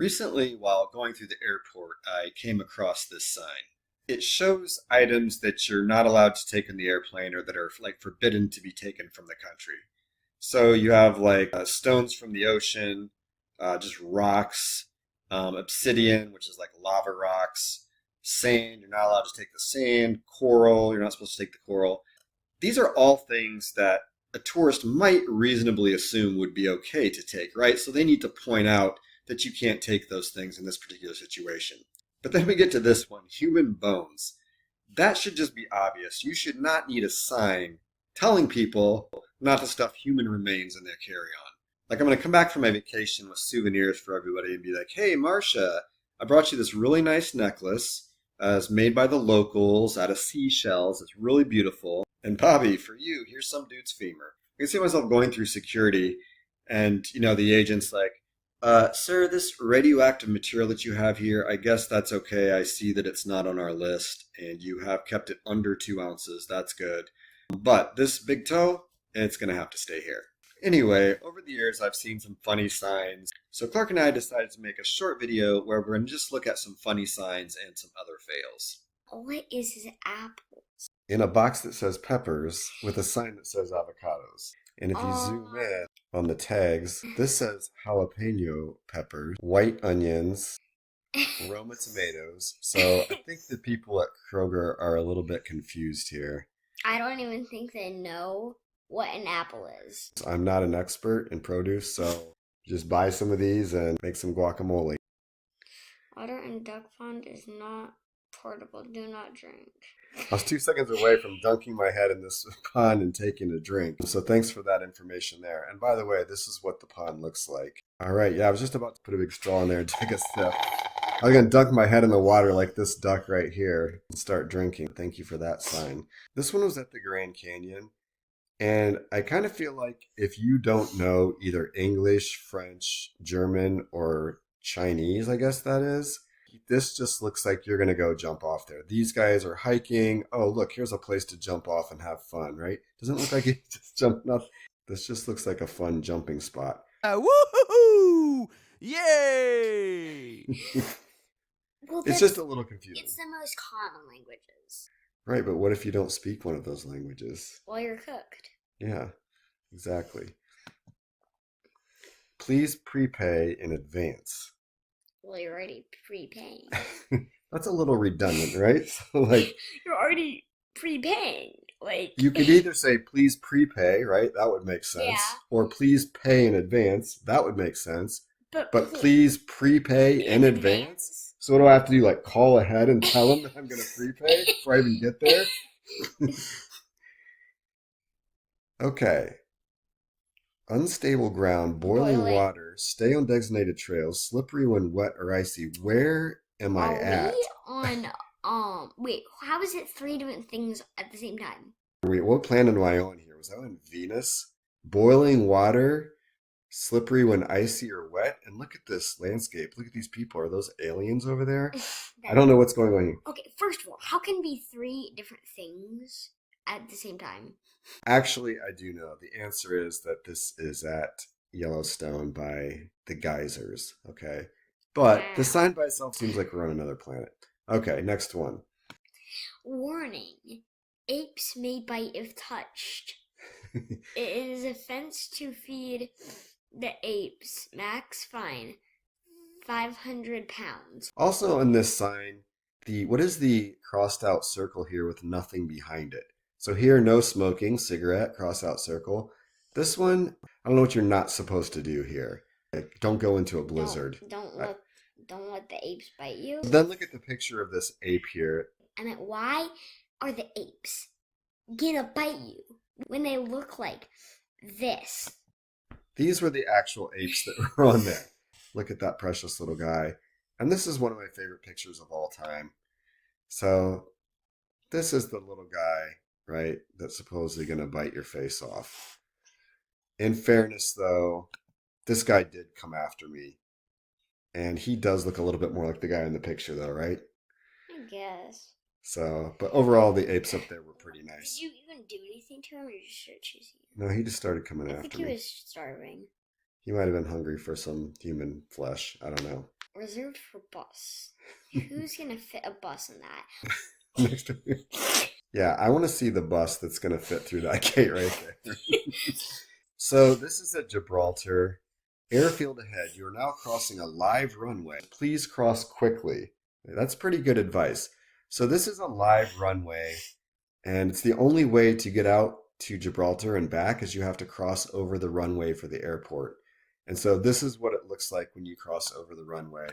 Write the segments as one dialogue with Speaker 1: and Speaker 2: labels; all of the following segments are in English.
Speaker 1: Recently, while going through the airport, I came across this sign. It shows items that you're not allowed to take in the airplane or that are like forbidden to be taken from the country. So you have like stones from the ocean, just rocks, obsidian, which is like lava rocks, sand, you're not allowed to take the sand, coral, you're not supposed to take the coral. These are all things that a tourist might reasonably assume would be okay to take, right? So they need to point out that you can't take those things in this particular situation. But then we get to this one, human bones. That should just be obvious. You should not need a sign telling people not to stuff human remains in their carry-on. Like I'm going to come back from my vacation with souvenirs for everybody and be like, hey, Marcia, I brought you this really nice necklace. It's made by the locals out of seashells. It's really beautiful. And Bobby, for you, here's some dude's femur. I can see myself going through security and, the agent's like, sir, this radioactive material that you have here, I guess that's okay. I see that it's not on our list and you have kept it under 2 ounces. That's good. But this big toe, it's going to have to stay here. Anyway, over the years, I've seen some funny signs. So Clark and I decided to make a short video where we're going to just look at some funny signs and some other fails.
Speaker 2: What is his apple?
Speaker 1: In a box that says peppers with a sign that says avocados. And if you zoom in on the tags, this says jalapeno peppers, white onions, Roma tomatoes. So I think the people at Kroger are a little bit confused here.
Speaker 2: I don't even think they know what an apple is.
Speaker 1: I'm not an expert in produce, so just buy some of these and make some guacamole.
Speaker 2: Water in duck pond is not portable. Do not drink.
Speaker 1: I was 2 seconds away from dunking my head in this pond and taking a drink. So thanks for that information there. And by the way, this is what the pond looks like. All right, yeah, I was just about to put a big straw in there and take a sip. I was going to dunk my head in the water like this duck right here and start drinking. Thank you for that sign. This one was at the Grand Canyon. And I kind of feel like if you don't know either English, French, German, or Chinese, I guess that is, this just looks like you're going to go jump off there. These guys are hiking. Oh, look, here's a place to jump off and have fun, right? Doesn't look like you just jumped off. This just looks like a fun jumping spot.
Speaker 3: Woohoo! Yay!
Speaker 2: Well,
Speaker 1: It's just a little confusing.
Speaker 2: It's the most common languages.
Speaker 1: Right, but what if you don't speak one of those languages?
Speaker 2: Well, you're cooked.
Speaker 1: Yeah, exactly. Please prepay in advance.
Speaker 2: Well, you're already prepaying.
Speaker 1: That's a little redundant, right? So, like,
Speaker 2: You're already prepaying. Like,
Speaker 1: you could either say please prepay, right? That would make sense.
Speaker 2: Yeah.
Speaker 1: Or please pay in advance. That would make sense.
Speaker 2: but
Speaker 1: Please prepay in advance? So what do I have to do? Like call ahead and tell them that I'm going to prepay before I even get there? Okay. Unstable ground, boiling water, stay on designated trails, slippery when wet or icy. Where am I at?
Speaker 2: We on wait, how is it 3 different things at the same time?
Speaker 1: Wait, what planet am I on here? Was I on Venus? Boiling water, slippery when icy or wet. And look at this landscape. Look at these people. Are those aliens over there? I don't know what's going on here.
Speaker 2: Okay, first of all, how can it be 3 different things at the same time?
Speaker 1: Actually, I do know. The answer is that this is at Yellowstone by the geysers, okay? But the sign by itself seems like we're on another planet. Okay, next one.
Speaker 2: Warning. Apes may bite if touched. It is offense to feed the apes. Max fine, 500 pounds.
Speaker 1: Also on this sign, what is the crossed out circle here with nothing behind it? So here, no smoking, cigarette, cross out circle. This one, I don't know what you're not supposed to do here. Like, don't go into a blizzard.
Speaker 2: Don't let the apes bite you.
Speaker 1: Then look at the picture of this ape here.
Speaker 2: I mean, why are the apes gonna bite you when they look like this?
Speaker 1: These were the actual apes that were on there. Look at that precious little guy. And this is one of my favorite pictures of all time. So this is the little guy, right, that's supposedly going to bite your face off. In fairness, though, this guy did come after me. And he does look a little bit more like the guy in the picture, though, right?
Speaker 2: I guess.
Speaker 1: So, but overall, the apes up there were pretty nice.
Speaker 2: Did you even do anything to him, or did you just start chasing
Speaker 1: No, he just started coming
Speaker 2: I
Speaker 1: after
Speaker 2: think he
Speaker 1: me.
Speaker 2: was starving.
Speaker 1: He might have been hungry for some human flesh. I don't know.
Speaker 2: Or reserved for bus. Who's gonna fit a bus in that?
Speaker 1: Next to me. Yeah, I want to see the bus that's going to fit through that gate right there. So this is at Gibraltar. Airfield ahead. You are now crossing a live runway. Please cross quickly. That's pretty good advice. So this is a live runway, and it's the only way to get out to Gibraltar and back is you have to cross over the runway for the airport. And so this is what it looks like when you cross over the runway.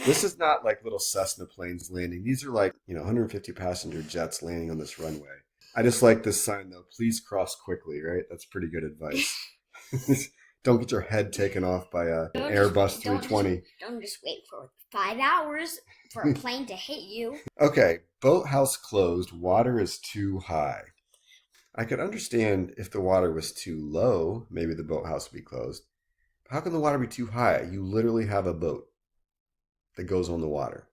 Speaker 1: This is not like little Cessna planes landing. These are like, 150 passenger jets landing on this runway. I just like this sign though. Please cross quickly, right? That's pretty good advice. Don't get your head taken off by an Airbus 320.
Speaker 2: Don't just wait for 5 hours for a plane to hit you.
Speaker 1: Okay, boathouse closed. Water is too high. I could understand if the water was too low, maybe the boathouse would be closed. But how can the water be too high? You literally have a boat that goes on the water.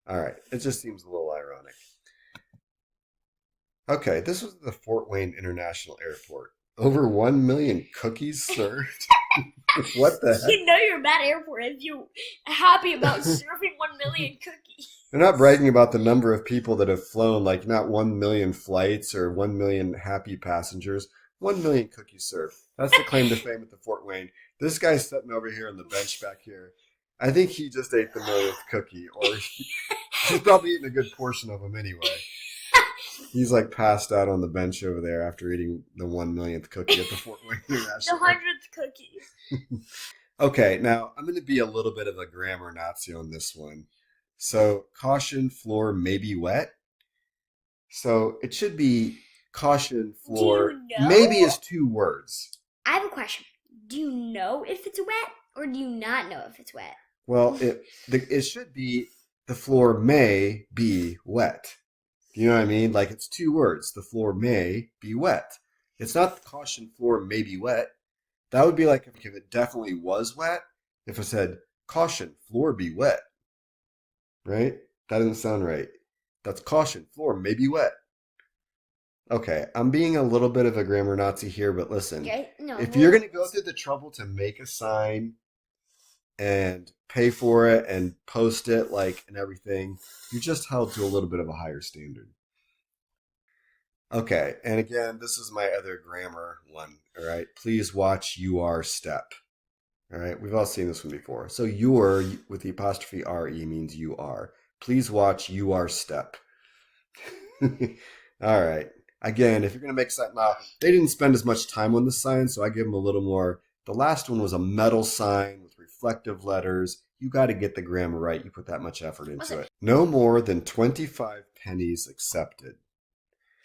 Speaker 1: All right, it just seems a little ironic. Okay, this was the Fort Wayne International Airport. Over 1 million cookies served. What the heck?
Speaker 2: You know you're a bad airport if you're happy about serving 1 million cookies.
Speaker 1: They're not bragging about the number of people that have flown, like not 1 million flights or 1 million happy passengers. 1 million cookies served. That's the claim to fame at the Fort Wayne. This guy's sitting over here on the bench back here. I think he just ate the millionth cookie, or he's probably eating a good portion of them anyway. He's like passed out on the bench over there after eating the 1 millionth cookie at the Fort Wayne International.
Speaker 2: The 100th cookie.
Speaker 1: Okay, now I'm going to be a little bit of a grammar Nazi on this one. So, caution, floor may be wet. So, it should be caution, floor,
Speaker 2: Do you know?
Speaker 1: maybe is 2 words.
Speaker 2: I have a question. Do you know if it's wet or do you not know if it's wet?
Speaker 1: Well, it should be the floor may be wet. Do you know what I mean? Like it's 2 words. The floor may be wet. It's not the caution floor may be wet. That would be like if it definitely was wet. If I said caution floor be wet. Right? That doesn't sound right. That's caution floor may be wet. Okay, I'm being a little bit of a grammar Nazi here, but listen.
Speaker 2: Okay, no,
Speaker 1: If you're going to go through the trouble to make a sign and pay for it and post it and everything, you're just held to a little bit of a higher standard. Okay, and again, this is my other grammar one, all right? Please watch your step. All right, we've all seen this one before. So your with the apostrophe RE means you are. Please watch your step. All right. Again, if you're going to make a sign, now they didn't spend as much time on the sign, so I give them a little more. The last one was a metal sign with reflective letters. You got to get the grammar right. You put that much effort into it. No more than 25 pennies accepted.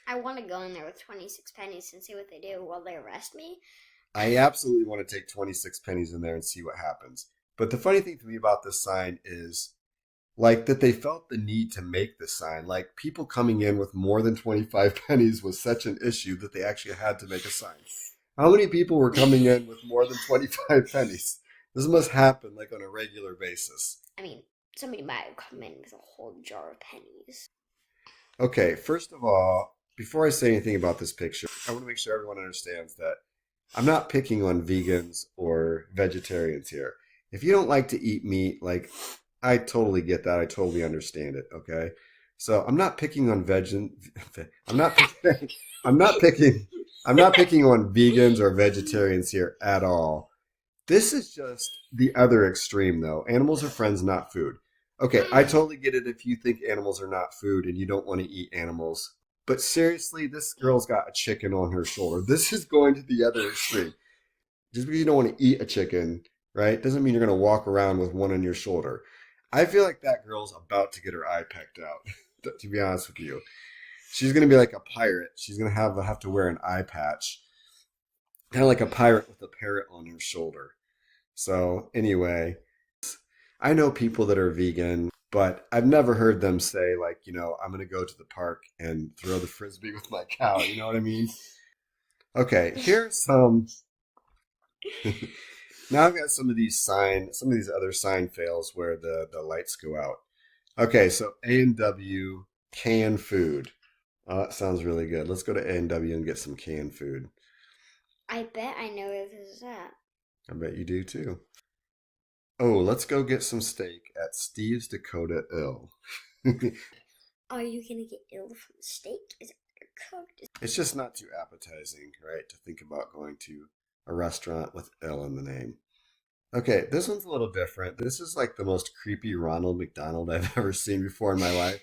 Speaker 2: I want to go in there with 26 pennies and see what they do while they arrest me.
Speaker 1: I absolutely want to take 26 pennies in there and see what happens. But the funny thing to me about this sign is that they felt the need to make this sign. Like people coming in with more than 25 pennies was such an issue that they actually had to make a sign. How many people were coming in with more than 25 pennies? This must happen on a regular basis.
Speaker 2: I mean, somebody might have come in with a whole jar of pennies.
Speaker 1: Okay, first of all, before I say anything about this picture, I want to make sure everyone understands that I'm not picking on vegans or vegetarians here. If you don't like to eat meat, I totally get that. I totally understand it. Okay, so I'm not picking on I'm not picking on vegans or vegetarians here at all. This is just the other extreme, though. Animals are friends, not food. Okay, I totally get it if you think animals are not food and you don't want to eat animals. But seriously, this girl's got a chicken on her shoulder. This is going to the other extreme. Just because you don't want to eat a chicken, right, doesn't mean you're going to walk around with one on your shoulder. I feel like that girl's about to get her eye pecked out, to be honest with you. She's going to be like a pirate. She's going to have to wear an eye patch. Kind of like a pirate with a parrot on her shoulder. So, anyway, I know people that are vegan, but I've never heard them say, I'm going to go to the park and throw the frisbee with my cow. You know what I mean? Okay, here's some. Now I've got some of these other sign fails where the lights go out. Okay, so A&W canned food. Oh, that sounds really good. Let's go to A&W and get some canned food.
Speaker 2: I bet I know where this is at.
Speaker 1: I bet you do too. Oh, let's go get some steak at Steve's Dakota Ill.
Speaker 2: Are you gonna get ill from the steak? Is it undercooked?
Speaker 1: It's just not too appetizing, right, to think about going to a restaurant with Ill in the name. Okay, this one's a little different. This is like the most creepy Ronald McDonald I've ever seen before in my life.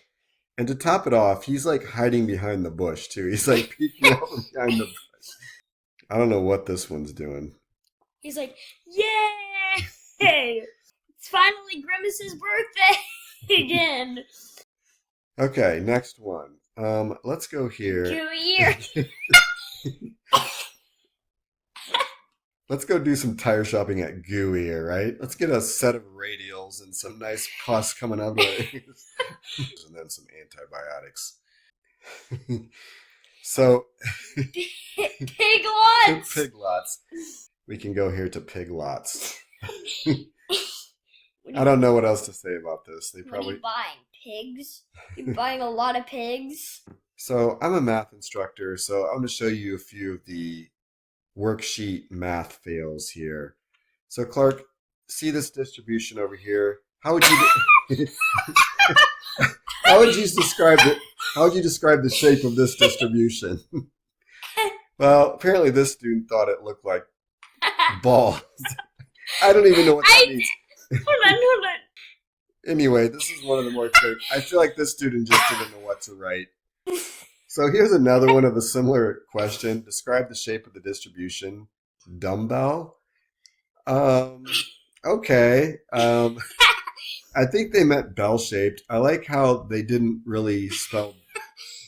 Speaker 1: And to top it off, he's like hiding behind the bush too. He's like peeking out from behind the bush. I don't know what this one's doing.
Speaker 2: He's like, yay! It's finally Grimace's birthday again.
Speaker 1: Okay, next one. Let's go here.
Speaker 2: Gooey.
Speaker 1: Let's go do some tire shopping at Gooey, all right? Let's get a set of radials and some nice pus coming out of it. And then some antibiotics. So,
Speaker 2: Pig lots.
Speaker 1: Pig lots. We can go here to Pig Lots. I don't know what else to say about this.
Speaker 2: What are you buying? Pigs? You're buying a lot of pigs?
Speaker 1: So I'm a math instructor, so I'm going to show you a few of the worksheet math fails here. So Clark, see this distribution over here? How would you how would you describe it? How would you describe the shape of this distribution? Well, apparently this student thought it looked like balls. I don't even know what that means.
Speaker 2: Hold on.
Speaker 1: Anyway, this is one of the more trick. I feel like this student just didn't know what to write. So here's another one of a similar question. Describe the shape of the distribution. Dumbbell? Okay. I think they meant bell-shaped. I like how they didn't really spell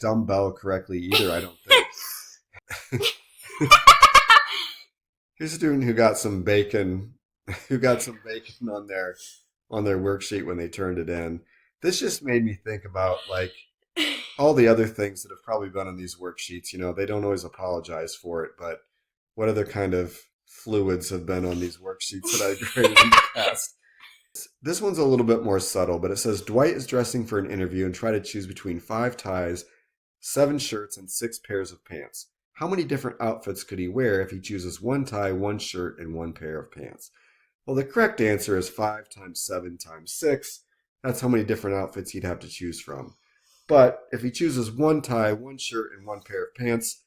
Speaker 1: dumbbell correctly either, I don't think. Here's a student who got some bacon on their worksheet when they turned it in. This just made me think about like all the other things that have probably been on these worksheets. You know, they don't always apologize for it, but what other kind of fluids have been on these worksheets that I've graded in the past? This one's a little bit more subtle, but it says Dwight is dressing for an interview and try to choose between 5 ties, 7 shirts, and 6 pairs of pants. How many different outfits could he wear if he chooses 1 tie, 1 shirt, and 1 pair of pants? Well, the correct answer is 5 times 7 times 6. That's how many different outfits he'd have to choose from. But if he chooses 1 tie, 1 shirt, and 1 pair of pants,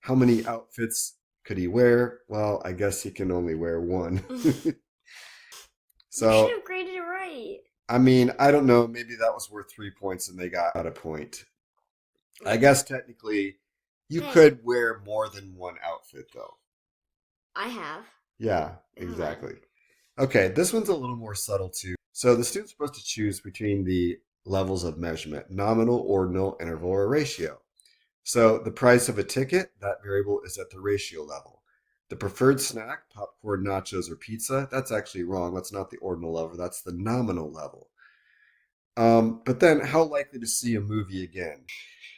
Speaker 1: how many outfits could he wear? Well, I guess he can only wear 1. So,
Speaker 2: you should have graded it right.
Speaker 1: I mean, I don't know. Maybe that was worth 3 points and they got a point. I guess technically you could wear more than 1 outfit, though.
Speaker 2: I have.
Speaker 1: Yeah, exactly. Okay, this one's a little more subtle, too. So the student's supposed to choose between the levels of measurement, nominal, ordinal, interval, or ratio. So the price of a ticket, that variable is at the ratio level. The preferred snack, popcorn, nachos, or pizza, that's actually wrong. That's not the ordinal level. That's the nominal level. But then, how likely to see a movie again?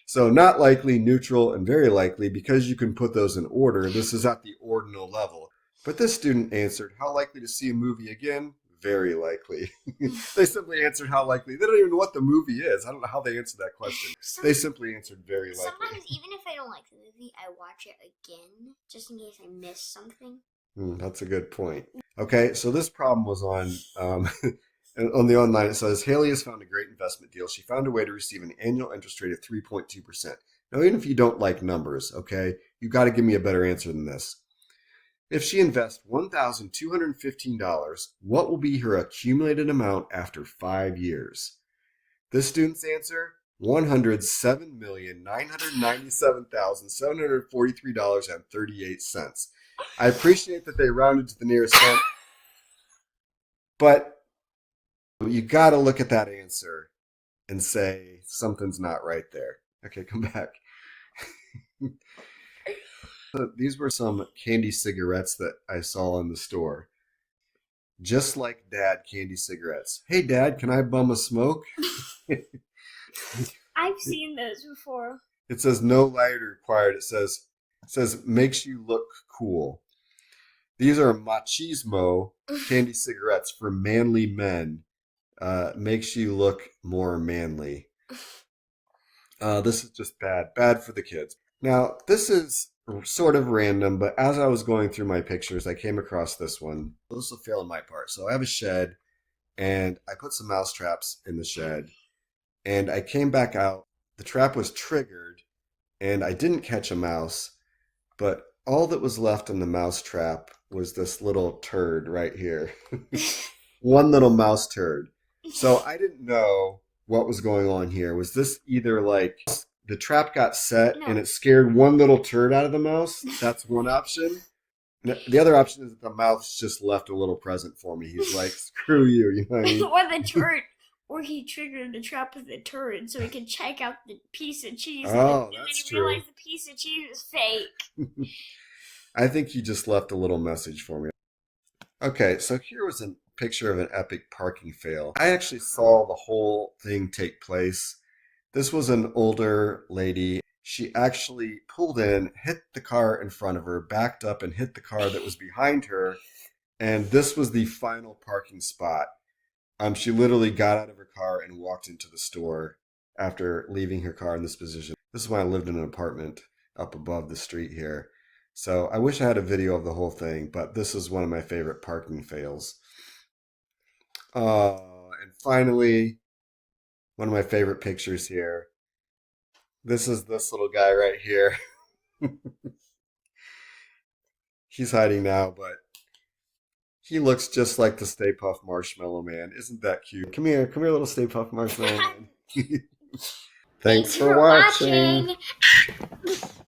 Speaker 1: So not likely, neutral, and very likely, because you can put those in order, this is at the ordinal level. But this student answered, how likely to see a movie again? Very likely. They simply answered how likely. They don't even know what the movie is. I don't know how they answered that question. They simply answered very likely.
Speaker 2: Sometimes, even if I don't like the movie, I watch it again, just in case I miss something.
Speaker 1: That's a good point. Okay, so this problem was on the online. It says, Haley has found a great investment deal. She found a way to receive an annual interest rate of 3.2%. Now, even if you don't like numbers, okay, you got to give me a better answer than this. If she invests $1,215, what will be her accumulated amount after 5 years? This student's answer, $107,997,743.38. I appreciate that they rounded to the nearest cent, but you got to look at that answer and say something's not right there. Okay, come back. These were some candy cigarettes that I saw in the store. Just like Dad candy cigarettes. Hey, Dad, can I bum a smoke?
Speaker 2: I've seen those before.
Speaker 1: It says no lighter required. It says makes you look cool. These are machismo candy cigarettes for manly men. Makes you look more manly. This is just bad for the kids. Now, this is sort of random, but as I was going through my pictures, I came across this one. This will fail on my part. So I have a shed, and I put some mouse traps in the shed, and I came back out. The trap was triggered, and I didn't catch a mouse, but all that was left in the mouse trap was this little turd right here. One little mouse turd. So I didn't know what was going on here. Was this either like the trap got set
Speaker 2: No.
Speaker 1: and it scared one little turd out of the mouse? That's one option. And the other option is that the mouse just left a little present for me. He's like, screw you, you know what I mean?
Speaker 2: Or the turd. Or he triggered the trap with the turd so he could check out the piece of cheese.
Speaker 1: Oh,
Speaker 2: and then
Speaker 1: that's
Speaker 2: he
Speaker 1: true.
Speaker 2: realized the piece of cheese was fake.
Speaker 1: I think he just left a little message for me. Okay, so here was a picture of an epic parking fail. I actually saw the whole thing take place. This was an older lady. She actually pulled in, hit the car in front of her, backed up and hit the car that was behind her, and this was the final parking spot. She literally got out of her car and walked into the store after leaving her car in this position. This is when I lived in an apartment up above the street here. So I wish I had a video of the whole thing, but this is one of my favorite parking fails. And finally, one of my favorite pictures here. This is this little guy right here. He's hiding now, but he looks just like the Stay Puft Marshmallow Man. Isn't that cute? Come here, little Stay Puft Marshmallow Man. Thanks for watching.